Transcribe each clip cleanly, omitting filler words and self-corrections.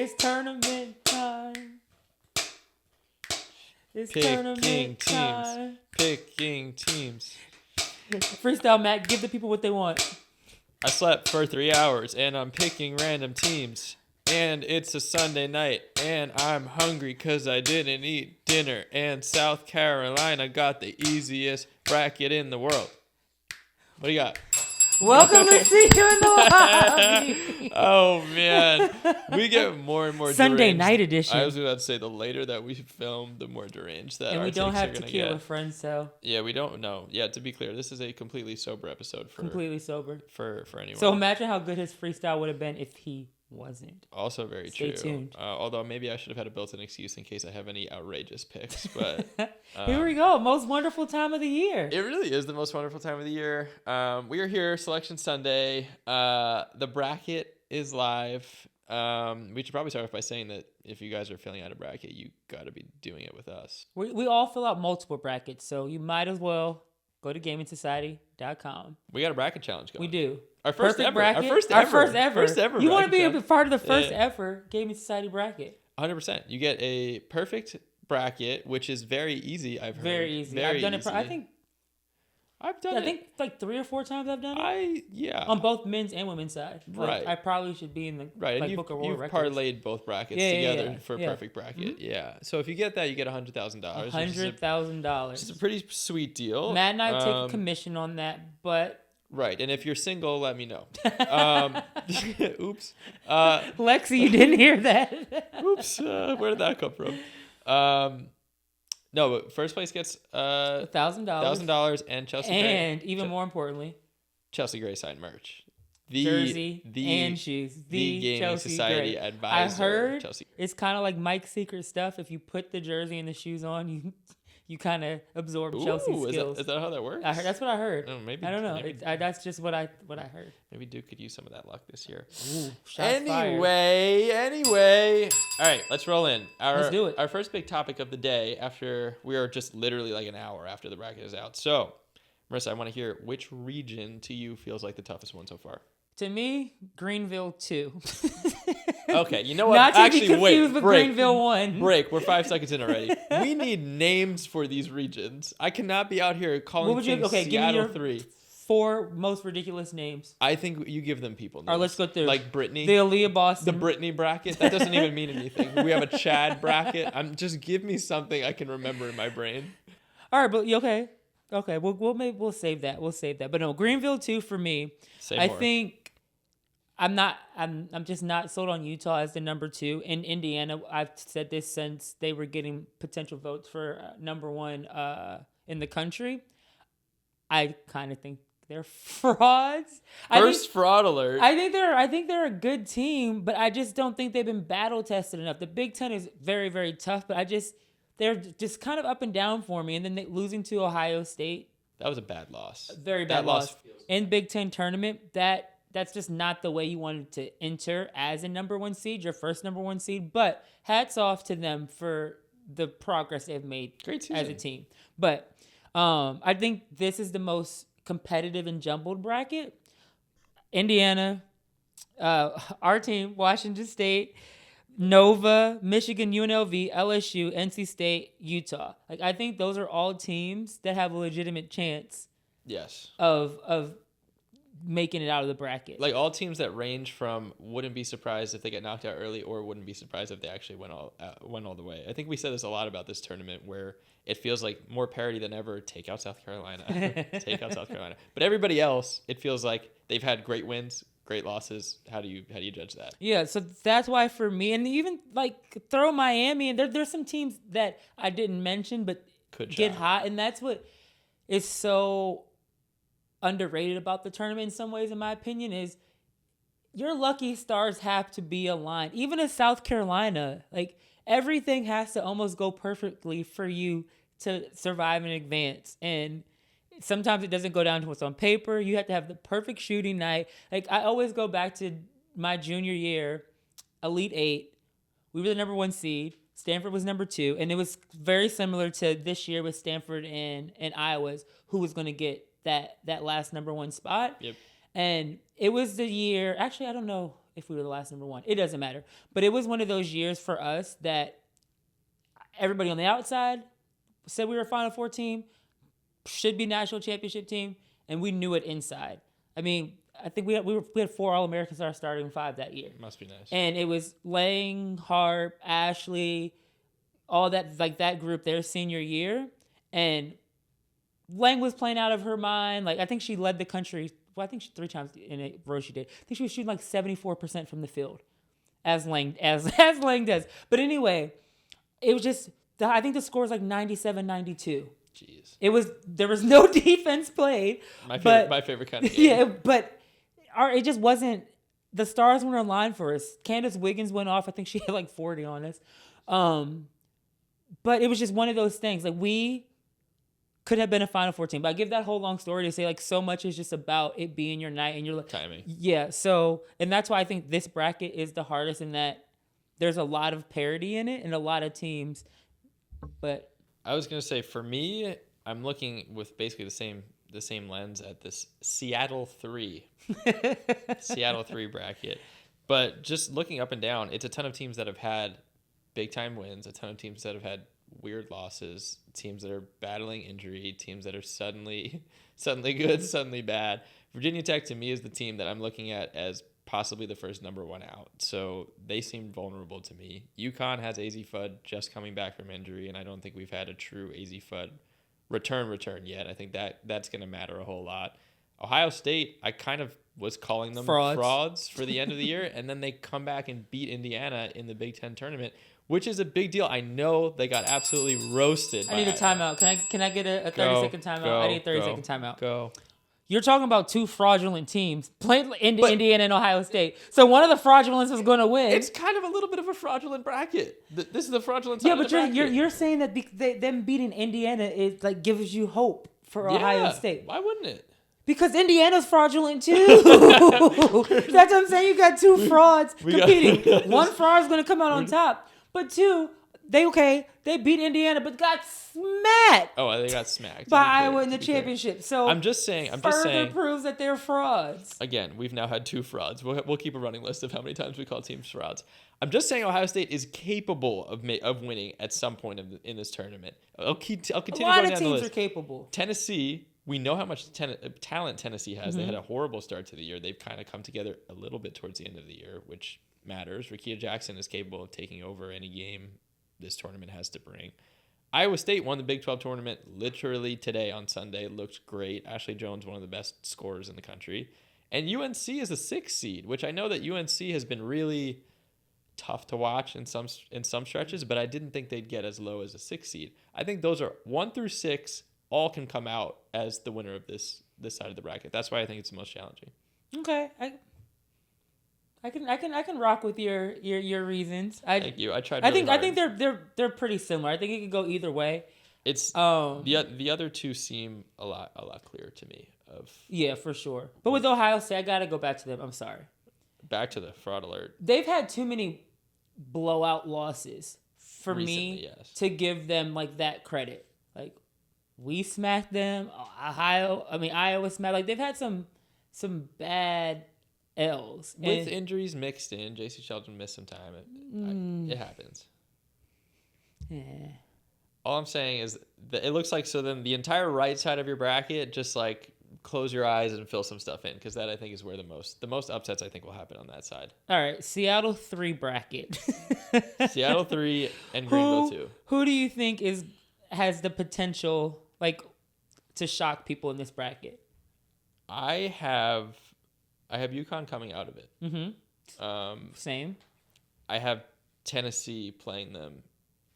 It's tournament time. It's Picking tournament time. Picking teams. Freestyle, Matt. Give the people what they want. I slept for 3 hours and I'm picking random teams. And it's a Sunday night and I'm hungry because I didn't eat dinner. And South Carolina got the easiest bracket in the world. What do you got? Welcome to See You in the Lobby. Oh, man. We get more and more Sunday deranged. night edition. I was about to say the later that we film, the more deranged that and our we don't takes have are gonna tequila, get. friends, so. Yeah, we don't know. Yeah, to be clear, this is a completely sober episode for completely sober. For anyone. So imagine how good his freestyle would have been if he wasn't. Also very Stay true. tuned. Although maybe I should have had a built-in excuse in case I have any outrageous picks. But here we go. Most wonderful time of the year. It really is the most wonderful time of the year. We are here, Selection Sunday. The bracket is live. We should probably start off by saying that if you guys are filling out a bracket, you got to be doing it with us. We all fill out multiple brackets, so you might as well go to GamingSociety.com. We got a bracket challenge going. We do. Our first Perfect ever. Bracket. Our first ever. You want to be challenge. a part of the first ever Gaming Society bracket. 100%. You get a perfect bracket, which is very easy. I've heard. Very easy. Very I've done easy. it. I think like 3 or 4 times I've done it. On both men's and women's side. Like, Right. I probably should be in the Right, and Book of World you've Records. parlayed both brackets together for a perfect bracket. Mm-hmm. Yeah. So if you get that, you get $100,000. $100,000. Which is a pretty sweet deal. Matt and I take a commission on that, but. Right, and if you're single, let me know. Oops. Lexi, you didn't hear that. Oops. Where did that come from? No, but first place gets $1,000 and Chelsea Gray. And even more importantly, Chelsea Gray signed merch. Jersey and shoes. The Gaming Chelsea Society Gray. advisor. I heard Chelsea. It's kind of like Mike's secret stuff. If you put the jersey and the shoes on, you kind of absorb Chelsea's skills. Is that how that works? That's what I heard. Oh, maybe, I don't know. Maybe, that's just what I heard. Maybe Duke could use some of that luck this year. Ooh, Anyway. All right, let's roll in. Let's do it. Our first big topic of the day after we are just literally like an hour after the bracket is out. So, Marissa, I want to hear which region to you feels like the toughest one so far. To me, Greenville 2. Okay, you know what? Not to Actually, be confused with break. Greenville 1. Break. We're 5 seconds in already. We need names for these regions. I cannot be out here calling things Seattle give me your 3. 4 most ridiculous names. I think you give them people names. All right, let's go through. Like Brittany. The Aaliyah Boston. The Brittany bracket. That doesn't even mean anything. We have a Chad bracket. Just give me something I can remember in my brain. All right, but okay. Okay, we'll save that. We'll save that. But no, Greenville 2 for me. I think I'm just not sold on Utah as the number 2. In Indiana, I've said this since they were getting potential votes for number 1 in the country. I kind of think they're frauds. Fraud alert. I think they're a good team, but I just don't think they've been battle tested enough. The Big Ten is very, very tough, but they're just kind of up and down for me. And then losing to Ohio State. That was a bad loss. Very bad loss. In Big Ten tournament, that's just not the way you wanted to enter as a number 1 seed, your first number 1 seed. But hats off to them for the progress they've made as a team. But I think this is the most competitive and jumbled bracket. Indiana, our team, Washington State, Nova, Michigan, UNLV, LSU, NC State, Utah. Like, I think those are all teams that have a legitimate chance. Yes. Of making it out of the bracket. Like all teams that range from wouldn't be surprised if they get knocked out early or wouldn't be surprised if they actually went all the way. I think we said this a lot about this tournament where it feels like more parity than ever. Take out South Carolina. But everybody else, it feels like they've had great wins, great losses. How do you judge that? Yeah, so that's why for me, and even like throw Miami, and there's some teams that I didn't mention but could get hot, and that's what is so underrated about the tournament in some ways, in my opinion, is your lucky stars have to be aligned. Even in South Carolina, like everything has to almost go perfectly for you to survive and advance. And sometimes it doesn't go down to what's on paper. You have to have the perfect shooting night. Like I always go back to my junior year, Elite 8. We were the number 1 seed. Stanford was number 2. And it was very similar to this year with Stanford and Iowa's, who was going to get that last number 1 spot. Yep. And it was the year, actually, I don't know if we were the last number 1. It doesn't matter. But it was one of those years for us that everybody on the outside said we were a Final Four team, should be national championship team, and we knew it inside. I mean, I think we had 4 All-Americans in our starting 5 that year. Must be nice. And it was Lang, Harp, Ashley, all that, like that group their senior year. And Lang was playing out of her mind. Like, I think she led the country. Well, I think 3 times in a row she did. I think she was shooting like 74% from the field, as Lang does. But anyway, it was just, I think the score was like 97-92. Jeez. There was no defense played. My favorite kind of game. Yeah, but it just wasn't, the stars weren't in line for us. Candace Wiggins went off. I think she had like 40 on us. But it was just one of those things. Like, we could have been a Final Four team. But I give that whole long story to say, like, so much is just about it being your night and you're like timing. Yeah. So, and that's why I think this bracket is the hardest, in that there's a lot of parity in it and a lot of teams. But I was gonna say, for me, I'm looking with basically the same lens at this Seattle 3 bracket. But just looking up and down, it's a ton of teams that have had big time wins, a ton of teams that have had weird losses, teams that are battling injury, teams that are suddenly good, suddenly bad. Virginia Tech, to me, is the team that I'm looking at as possibly the first number 1 out. So they seem vulnerable to me. UConn has AZ Fudd just coming back from injury, and I don't think we've had a true AZ Fudd return yet. I think that's going to matter a whole lot. Ohio State, I kind of was calling them frauds for the end of the year, and then they come back and beat Indiana in the Big Ten tournament, which is a big deal. I know they got absolutely roasted. I need a timeout. Can I get a 30-second timeout? I need a 30-second timeout. Go. You're talking about 2 fraudulent teams playing Indiana and Ohio State. So one of the fraudulents was going to win. It's kind of a little bit of a fraudulent bracket. This is the fraudulent side. Yeah, but of the bracket. you're saying that them beating Indiana is like gives you hope for Ohio State. Why wouldn't it? Because Indiana's fraudulent too. That's what I'm saying. You got 2 frauds competing. One fraud is going to come out on top, but 2. They beat Indiana, but got smacked. Oh, they got smacked by Iowa in the championship. So I'm just saying. Further proves that they're frauds. Again, we've now had 2 frauds. We'll keep a running list of how many times we call teams frauds. I'm just saying Ohio State is capable of winning at some point in this tournament. I'll continue going down the list. A lot of teams are capable. Tennessee, we know how much talent Tennessee has. Mm-hmm. They had a horrible start to the year. They've kind of come together a little bit towards the end of the year, which matters. Rickea Jackson is capable of taking over any game this tournament has to bring. Iowa State won the Big 12 tournament literally today on Sunday. Looked great. Ashley Jones, one of the best scorers in the country. And UNC is a 6th seed, which I know that UNC has been really tough to watch in some stretches, but I didn't think they'd get as low as a 6th seed. I think those are 1 through 6 all can come out as the winner of this side of the bracket. That's why I think it's the most challenging. Okay. I can rock with your reasons. Thank you. I tried. Really I think they're pretty similar. I think it could go either way. It's the other 2 seem a lot clearer to me. Yeah, for sure. But with Ohio State, I gotta go back to them. I'm sorry. Back to the fraud alert. They've had too many blowout losses for me to give them like that credit. Like, we smacked them. Iowa smacked. Like, they've had some bad L's. With injuries mixed in. J.C. Sheldon missed some time. It happens. Yeah. All I'm saying is that it looks like, so then the entire right side of your bracket, just like close your eyes and fill some stuff in, because that I think is where the most upsets I think will happen on that side. All right, Seattle 3 bracket. Seattle 3 and Greenville 2. Who do you think has the potential to shock people in this bracket? I have UConn coming out of it. Mm-hmm. Same. I have Tennessee playing them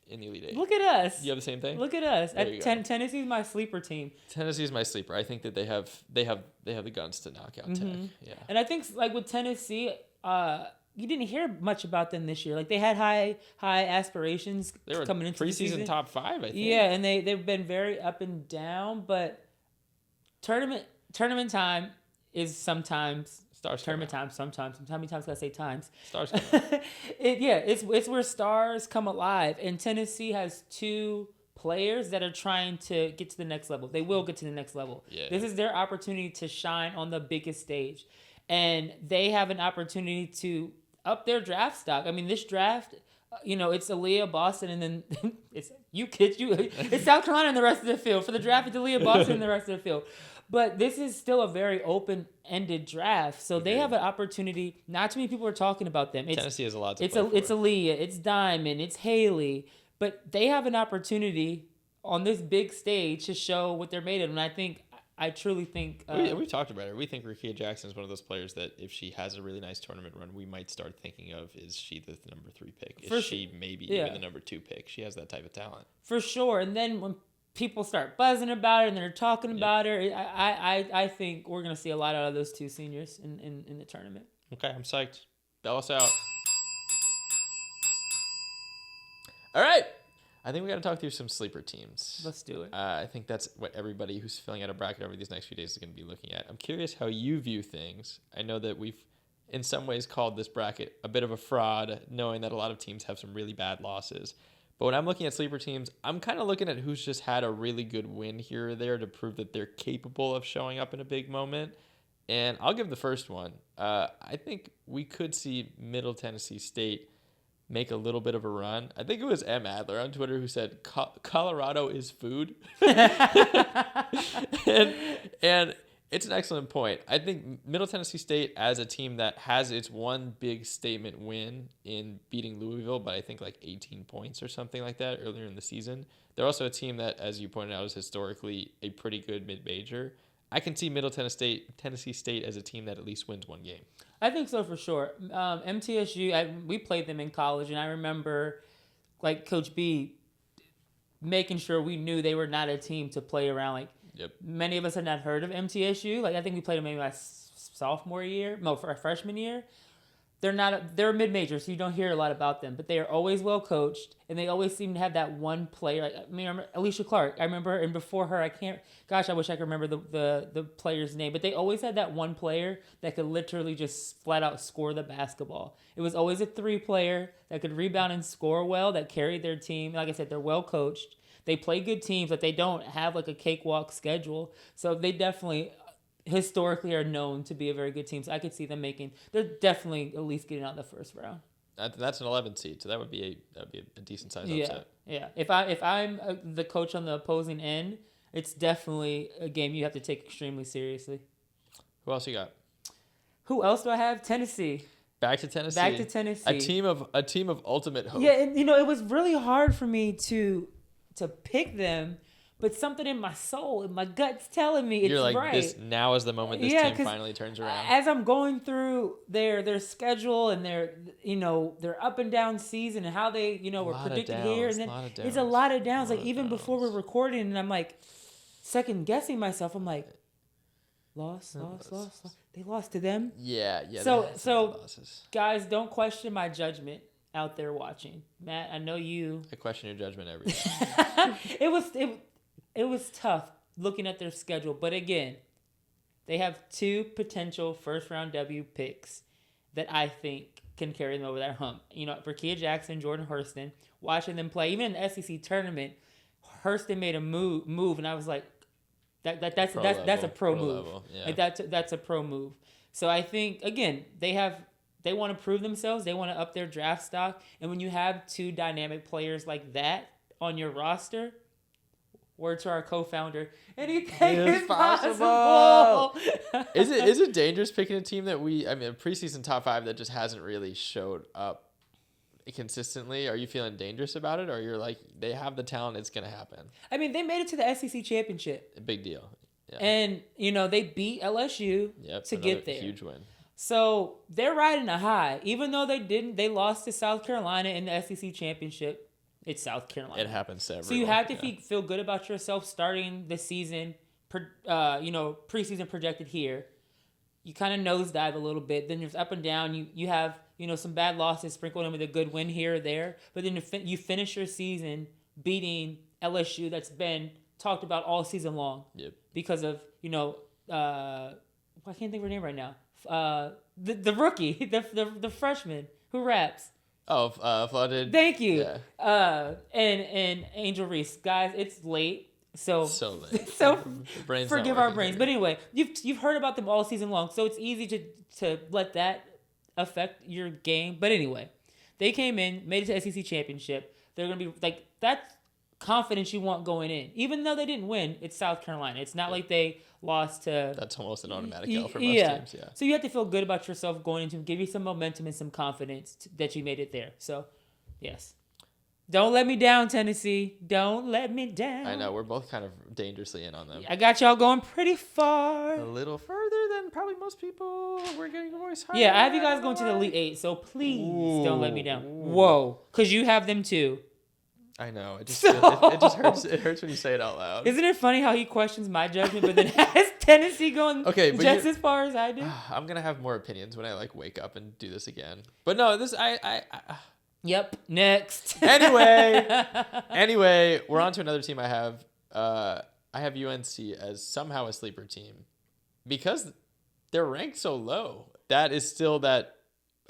in the Elite Eight. Look at us. You have the same thing? Look at us. Tennessee's my sleeper team. Tennessee's my sleeper. I think that they have the guns to knock out Tech. Yeah. And I think with Tennessee, you didn't hear much about them this year. Like, they had high aspirations coming into the season. Preseason top 5, I think. Yeah, and they've been very up and down, but tournament time is sometimes stars tournament time. Sometimes how many times can I say times? Stars come out. It's where stars come alive, and Tennessee has 2 players that are trying to get to the next level. They will get to the next level. Yeah. This is their opportunity to shine on the biggest stage. and they have an opportunity to up their draft stock. I mean, this draft, it's Aaliyah, Boston, and then it's it's South Carolina and the rest of the field. For the draft, it's Aaliyah, Boston, and the rest of the field. But this is still a very open-ended draft, so they have an opportunity. Not too many people are talking about them. Tennessee has a lot to play for. It's Aaliyah, it's Diamond, it's Haley, but they have an opportunity on this big stage to show what they're made of, and I truly think... we talked about it. We think Rickea Jackson is one of those players that if she has a really nice tournament run, we might start thinking of, is she the number 3 pick? Is she maybe even the number 2 pick? She has that type of talent. For sure. And then when people start buzzing about it and they're talking about her, I think we're going to see a lot out of those 2 seniors in the tournament. Okay, I'm psyched. Bell us out. All right. I think we got to talk through some sleeper teams. Let's do it. I think that's what everybody who's filling out a bracket over these next few days is going to be looking at. I'm curious how you view things. I know that we've, in some ways, called this bracket a bit of a fraud, knowing that a lot of teams have some really bad losses. But when I'm looking at sleeper teams, I'm kind of looking at who's just had a really good win here or there to prove that they're capable of showing up in a big moment. And I'll give the first one. I think we could see Middle Tennessee State make a little bit of a run. I think it was M. Adler on Twitter who said, Colorado is food. and it's an excellent point. I think Middle Tennessee State, as a team that has its one big statement win in beating Louisville by I think like 18 points or something like that earlier in the season, they're also a team that, as you pointed out, is historically a pretty good mid-major. I can see Middle Tennessee State as a team that at least wins one game. I think so for sure. MTSU, we played them in college, and I remember like Coach B making sure we knew they were not a team to play around. Like many of us had not heard of MTSU. Like I think we played them maybe my sophomore year, for our freshman year. They're mid-major, so you don't hear a lot about them, but they are always well coached, and they always seem to have that one player. I remember Alicia Clark. I remember, and before her, I wish I could remember the player's name, but they always had that one player that could literally just flat out score the basketball. It was always a 3-player that could rebound and score well, that carried their team. Like I said, they're well coached. They play good teams, but they don't have like a cakewalk schedule, so they definitely historically are known to be a very good team. So I could see them they're definitely at least getting out in the first round. That's an 11 seed, so that would be a decent size upset. Yeah. If I'm the coach on the opposing end, it's definitely a game you have to take extremely seriously. Who else you got? Who else do I have? Tennessee. Back to Tennessee. A team of ultimate hope. Yeah, and it was really hard for me to pick them. But something in my soul, in my gut's telling me it's right. You're like, now is the moment this team finally turns around. As I'm going through their schedule and their up and down season and how they, were predicted here. And then it's a lot of downs. Like even before we're recording and I'm like second guessing myself, I'm like, lost. They lost to them. Yeah. So guys, don't question my judgment out there watching. Matt, I know you. I question your judgment every day. It was tough looking at their schedule, but again, they have 2 potential first-round W picks that I think can carry them over that hump. Rickea Jackson, Jordan Hurston, watching them play, even in the SEC tournament, Hurston made a move, and I was like, that's a pro move. Yeah. Like that's a pro move. So I think again, they want to prove themselves. They want to up their draft stock, and when you have 2 dynamic players like that on your roster. Word to our co-founder, anything is possible. Is it dangerous picking a team that a preseason top 5 that just hasn't really showed up consistently? Are you feeling dangerous about it, or you're like, they have the talent, it's gonna happen? I mean, they made it to the SEC championship. A big deal. Yeah. And they beat LSU to get there. Huge win. So they're riding a high, even though they lost to South Carolina in the SEC championship. It's South Carolina. It happens to everyone. So you have to feel good about yourself starting the season, preseason projected here. You kind of nosedive a little bit. Then there's up and down. You have, some bad losses sprinkled in with a good win here or there. But then you finish your season beating LSU that's been talked about all season long. Yep. Because of, I can't think of her name right now. The rookie, the freshman who raps. Oh, flooded. Thank you. Yeah. And Angel Reese, guys, it's late. So late. So brain's forgive our brains. But anyway, you've heard about them all season long, so it's easy to let that affect your game. But anyway, they came in, made it to SEC championship. They're gonna be like that's confidence you want going in. Even though they didn't win, it's South Carolina. It's not like they lost to. That's almost an automatic L for most teams. Yeah. So you have to feel good about yourself going into, give you some momentum and some confidence that you made it there. So, yes. Don't let me down, Tennessee. Don't let me down. I know. We're both kind of dangerously in on them. I got y'all going pretty far. A little further than probably most people. We're getting your voice higher. Yeah, I have you guys going to the Elite Eight, so please don't let me down. Whoa. Because you have them too. I know. It just hurts. It hurts when you say it out loud. Isn't it funny how he questions my judgment, but then has Tennessee going just as far as I do? I'm going to have more opinions when I wake up and do this again. But no, Yep. Next. Anyway, we're on to another team I have. I have UNC as somehow a sleeper team because they're ranked so low. That is still that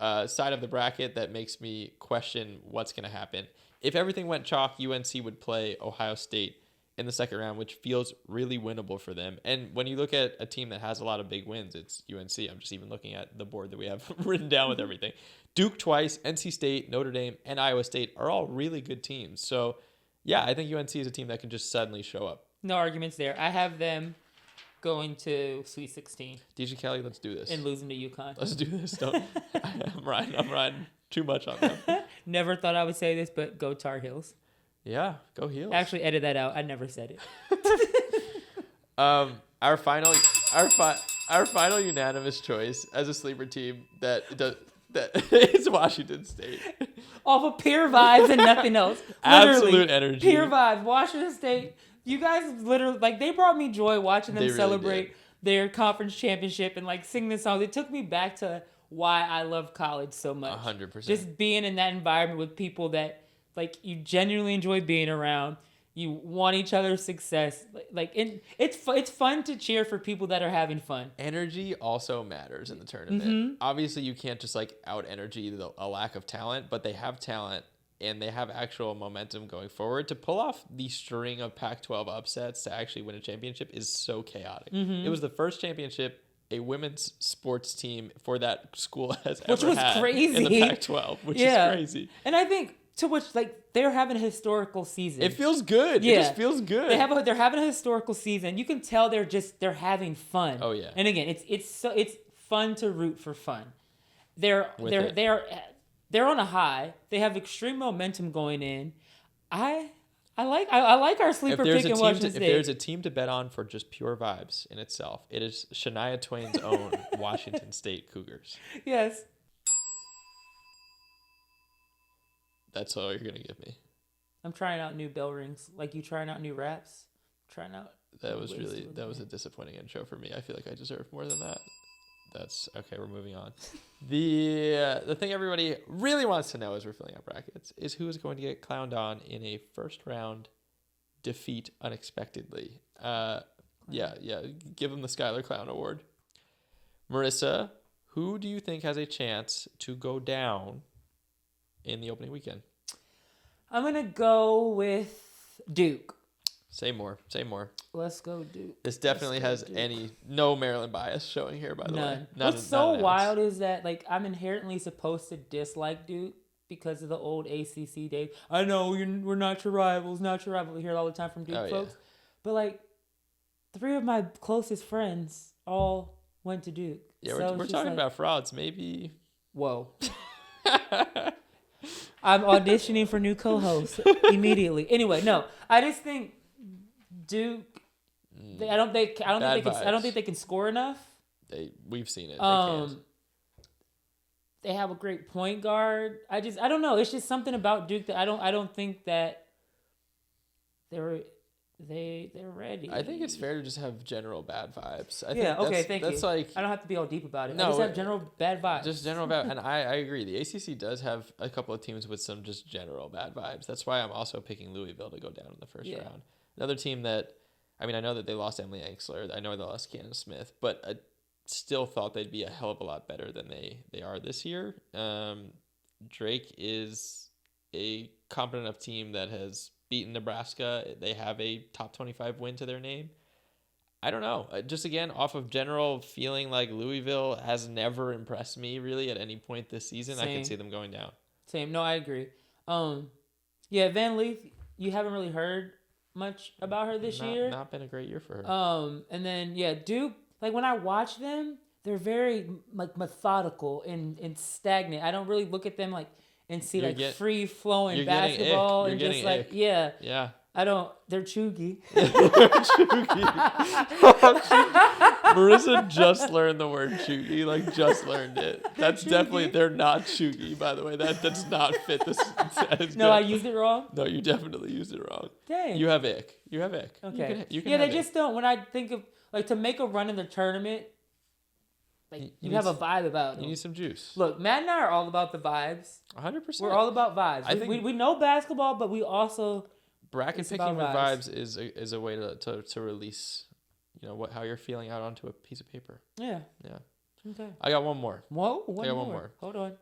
side of the bracket that makes me question what's going to happen. If everything went chalk, UNC would play Ohio State in the second round, which feels really winnable for them. And when you look at a team that has a lot of big wins, it's UNC. I'm just even looking at the board that we have written down with everything. Duke twice, NC State, Notre Dame, and Iowa State are all really good teams. So, yeah, I think UNC is a team that can just suddenly show up. No arguments there. I have them going to Sweet 16. DJ Kelly, let's do this. And losing to UConn. Let's do this. I'm riding too much on them. Never thought I would say this, but go Tar Heels. Yeah, go Heels. Actually, edit that out. I never said it. Our final unanimous choice as a sleeper team that is Washington State. Off of pure vibes and nothing else. Absolute energy. Pure vibes. Washington State. You guys literally they brought me joy watching them celebrate their conference championship and sing this song. It took me back to why I love college so much. 100%. Just being in that environment with people that you genuinely enjoy being around. You want each other's success. It's fun to cheer for people that are having fun. Energy also matters in the tournament. Mm-hmm. Obviously, you can't just out energy a lack of talent, but they have talent and they have actual momentum going forward. To pull off the string of Pac-12 upsets to actually win a championship is so chaotic. Mm-hmm. It was the first championship a women's sports team for that school has which ever was had crazy. In the Pac-12, which is crazy. And I think to which they're having a historical season. It feels good. Yeah. It just feels good. They're having a historical season. You can tell they're having fun. Oh yeah. And again, it's fun to root for fun. They're on a high. They have extreme momentum going in. I like our sleeper pick in Washington State. If there's a team to bet on for just pure vibes in itself, it is Shania Twain's own Washington State Cougars. Yes. That's all you're gonna give me. I'm trying out new bell rings. Like you trying out new raps. Trying out. That was a disappointing intro for me. I feel like I deserve more than that. That's okay. We're moving on. The thing everybody really wants to know as we're filling out brackets is who is going to get clowned on in a first round defeat unexpectedly. Yeah. Give them the Skylar Clown Award. Marissa, who do you think has a chance to go down in the opening weekend? I'm gonna go with Duke. Say more. Let's go Duke. This definitely has no Maryland bias showing here, by the way. What's so wild is that I'm inherently supposed to dislike Duke because of the old ACC days. I know we're not your rivals, We hear it all the time from Duke folks. Yeah. But 3 of my closest friends all went to Duke. Yeah, so we're talking about frauds, maybe. Whoa. I'm auditioning for new co-hosts immediately. Anyway, no, I just think Duke. I don't think they can score enough. We've seen it. They have a great point guard. I don't know. It's just something about Duke that I don't think that they're ready. I think it's fair to just have general bad vibes. Thank you. That's I don't have to be all deep about it. I just have general bad vibes. Just general bad, and I agree. The ACC does have a couple of teams with some just general bad vibes. That's why I'm also picking Louisville to go down in the first round. Another team that, I know that they lost Emily Anxler. I know they lost Candace Smith, but I still thought they'd be a hell of a lot better than they are this year. Drake is a competent enough team that has beaten Nebraska. They have a top 25 win to their name. I don't know. Just again, off of general feeling, like Louisville has never impressed me really at any point this season. Same. I can see them going down. Same. No, I agree. Yeah, Van Leaf, you haven't really heard much about her this year. Not been a great year for her. And then Duke, like when I watch them, they're very like methodical and stagnant. I don't really look at them like and see free flowing basketball and just like yeah. I don't. They're chuggy. Marissa just learned the word chuggy. Like just learned it. That's definitely. They're not chuggy, by the way. That does not fit this. No, I used it wrong. No, you definitely used it wrong. Dang. You have ick. Okay. You can they just don't. When I think of like to make a run in the tournament, like you have a vibe about them. You need some juice. Look, Matt and I are all about the vibes. 100%. We're all about vibes. I think we know basketball, but we also. Bracket picking with vibes is a way to release, how you're feeling out onto a piece of paper. Yeah. Yeah. Okay. I got one more. Whoa, one more. Hold on.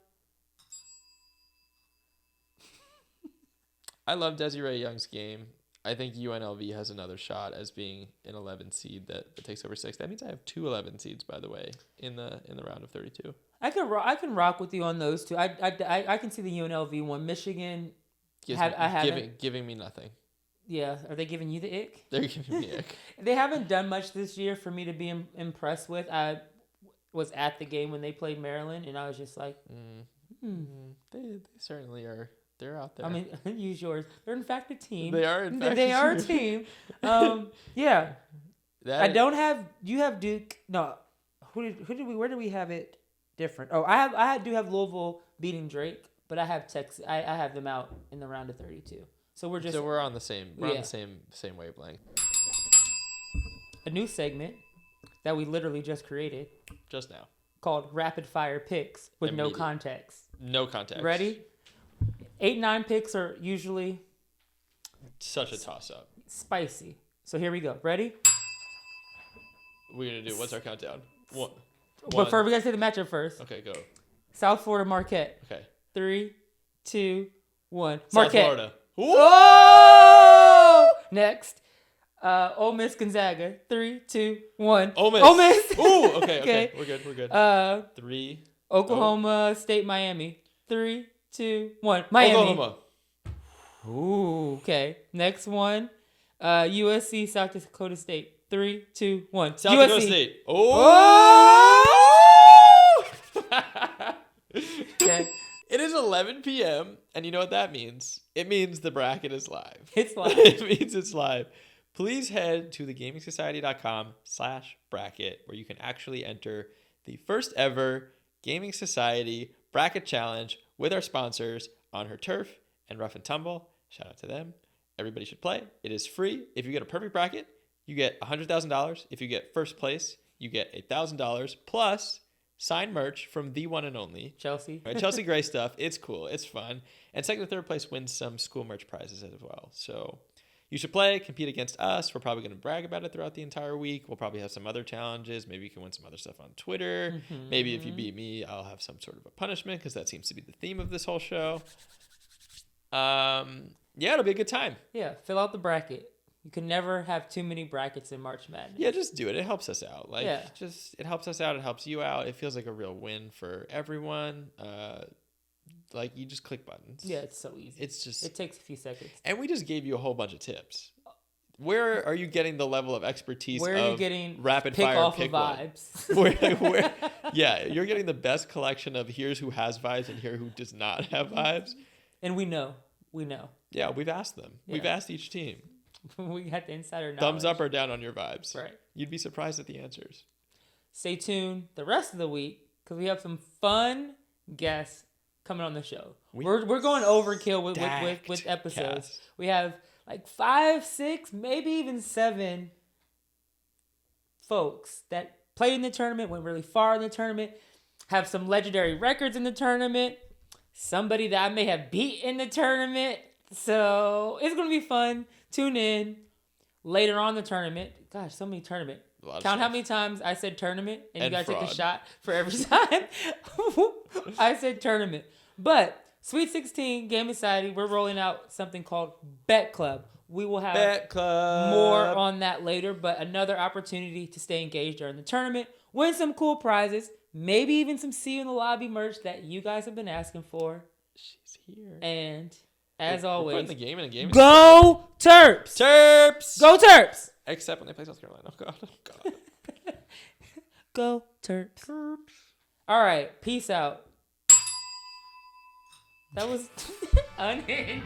I love Desiree Young's game. I think UNLV has another shot as being an 11 seed that takes over 6. That means I have 2 11 seeds, by the way, in the round of 32. I can rock with you on those two. I can see the UNLV one. Michigan. Giving me nothing. Yeah, are they giving you the ick? They're giving me ick. They haven't done much this year for me to be impressed with. I was at the game when they played Maryland, and I was just like, They certainly are. They're out there. I mean, use yours. They're in fact a team. They are in fact. They are a team. Yeah. I don't have. You have Duke. No. Where did we have it different? Oh, I do have Louisville beating Drake. But I have Texas. I have them out in the round of 32. So we're on the same. We're on the same wavelength. A new segment that we literally just created. Just now. Called Rapid Fire Picks with no context. No context. Ready? 8-9 picks are usually such a toss up. Spicy. So here we go. Ready? We're gonna do. What's our countdown? One. But first, we gotta say the matchup first. Okay, go. South Florida Marquette. Okay. 3, 2, 1. South Marquette. Florida. Oh! Next. Ole Miss Gonzaga. 3, 2, 1. Ole Miss. Ole Miss. Ooh, okay. We're good. 3. Oklahoma State, Miami. 3, 2, 1. Miami. Oklahoma. Ooh, okay. Next one. USC, South Dakota State. 3, 2, 1. South USC. Dakota State. Oh! Okay. It is 11 p.m. and you know what that means? It means the bracket is live. It's live. It means it's live. Please head to thegaming.society.com/bracket where you can actually enter the first ever Gaming Society bracket challenge with our sponsors On Her Turf and Rough and Tumble. Shout out to them. Everybody should play. It is free. If you get a perfect bracket, you get $100,000. If you get first place, you get $1,000 plus signed merch from the one and only Chelsea. Right, Chelsea Gray stuff. It's cool. It's fun. And second and third place wins some school merch prizes as well. So you should play, compete against us. We're probably going to brag about it throughout the entire week. We'll probably have some other challenges. Maybe you can win some other stuff on Twitter. Mm-hmm. Maybe if you beat me, I'll have some sort of a punishment because that seems to be the theme of this whole show. Yeah, it'll be a good time. Yeah, fill out the bracket. You can never have too many brackets in March Madness. Yeah, just do it. It helps us out. It helps us out. It helps you out. It feels like a real win for everyone. You just click buttons. Yeah, it's so easy. It takes a few seconds. And we just gave you a whole bunch of tips. Where are you getting the level of expertise? Where are you getting rapid fire pick vibes? where, yeah, you're getting the best collection of here's who has vibes and here who does not have vibes. And we know. Yeah, we've asked them. Yeah. We've asked each team. We got the insider knowledge. Thumbs up or down on your vibes. Right. You'd be surprised at the answers. Stay tuned the rest of the week because we have some fun guests coming on the show. We're going overkill with episodes. Cast. We have 5, 6, maybe even 7 folks that played in the tournament, went really far in the tournament, have some legendary records in the tournament, somebody that I may have beat in the tournament. So it's going to be fun. Tune in later on the tournament. Gosh, so many tournament. Count how many times I said tournament and you got to take a shot for every time. I said tournament. But Sweet 16 game exciting. We're rolling out something called Bet Club. We will have Bet Club. more on that later, but another opportunity to stay engaged during the tournament, win some cool prizes, maybe even some See You in the Lobby merch that you guys have been asking for. She's here. And as we're always, putting the game in a game. Go Terps! Terps! Go Terps! Except when they play South Carolina. Oh, God. Oh, God. Go Terps. All right. Peace out. That was unhinged.